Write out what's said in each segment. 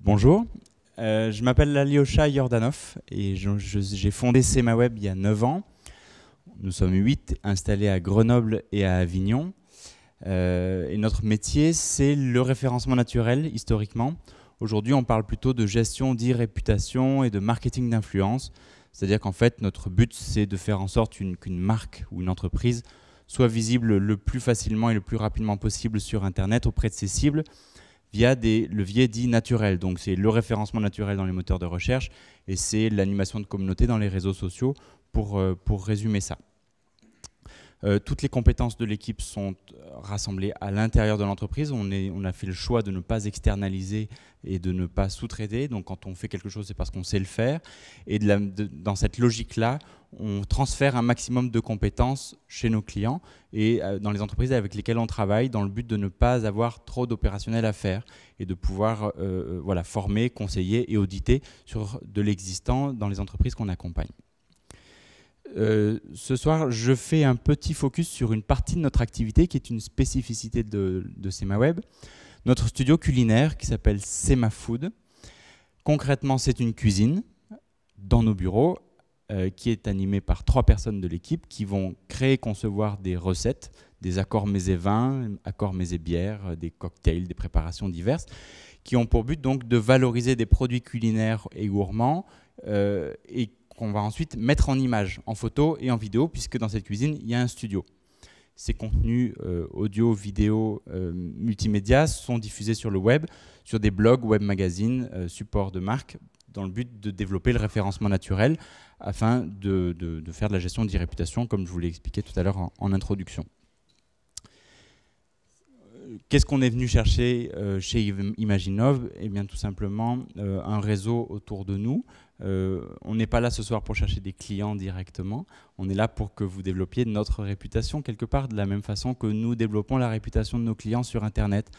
Bonjour, je m'appelle Alyosha Yordanov et j'ai fondé SemaWeb il y a 9 ans. Nous sommes 8 installés à Grenoble et à Avignon. Et notre métier, c'est le référencement naturel, historiquement. Aujourd'hui, on parle plutôt de gestion d'e-réputation et de marketing d'influence. C'est-à-dire qu'en fait, notre but, c'est de faire en sorte qu'une marque ou une entreprise soit visible le plus facilement et le plus rapidement possible sur Internet auprès de ses cibles, via des leviers dits naturels. Donc c'est le référencement naturel dans les moteurs de recherche et c'est l'animation de communauté dans les réseaux sociaux pour résumer ça. Toutes les compétences de l'équipe sont rassemblées à l'intérieur de l'entreprise. On a fait le choix de ne pas externaliser et de ne pas sous-traiter. Donc quand on fait quelque chose, c'est parce qu'on sait le faire. Et dans cette logique-là, on transfère un maximum de compétences chez nos clients et dans les entreprises avec lesquelles on travaille, dans le but de ne pas avoir trop d'opérationnel à faire et de pouvoir former, conseiller et auditer sur de l'existant dans les entreprises qu'on accompagne. Ce soir, je fais un petit focus sur une partie de notre activité qui est une spécificité de SemaWeb. Notre studio culinaire qui s'appelle SemaFood. Concrètement, c'est une cuisine dans nos bureaux qui est animée par 3 personnes de l'équipe qui vont créer et concevoir des recettes, des accords mets et vins, accords mets et bières, des cocktails, des préparations diverses, qui ont pour but donc de valoriser des produits culinaires et gourmands et qu'on va ensuite mettre en image, en photo et en vidéo, puisque dans cette cuisine, il y a un studio. Ces contenus audio, vidéo, multimédia sont diffusés sur le web, sur des blogs, web magazines, supports de marque, dans le but de développer le référencement naturel afin de faire de la gestion d'e-réputation, comme je vous l'ai expliqué tout à l'heure en introduction. Qu'est-ce qu'on est venu chercher chez Imaginov? Eh bien, tout simplement, un réseau autour de nous. On n'est pas là ce soir pour chercher des clients directement. On est là pour que vous développiez notre réputation quelque part, de la même façon que nous développons la réputation de nos clients sur Internet,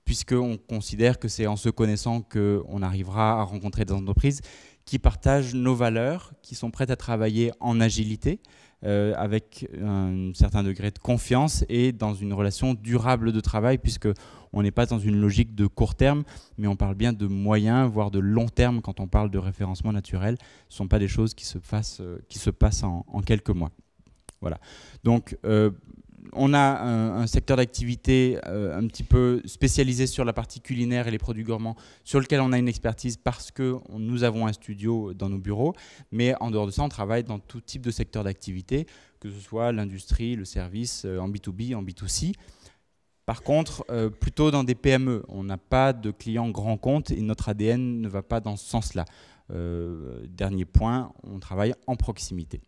puisqu'on considère que c'est en se connaissant qu'on arrivera à rencontrer des entreprises qui partagent nos valeurs, qui sont prêtes à travailler en agilité, avec un certain degré de confiance et dans une relation durable de travail, puisqu'on n'est pas dans une logique de court terme, mais on parle bien de moyen, voire de long terme quand on parle de référencement naturel. Ce ne sont pas des choses qui se passent en quelques mois. Voilà. Donc, on a un secteur d'activité un petit peu spécialisé sur la partie culinaire et les produits gourmands, sur lequel on a une expertise parce que nous avons un studio dans nos bureaux. Mais en dehors de ça, on travaille dans tout type de secteur d'activité, que ce soit l'industrie, le service, en B2B, en B2C. Par contre, plutôt dans des PME. On n'a pas de clients grands comptes et notre ADN ne va pas dans ce sens-là. Dernier point, on travaille en proximité.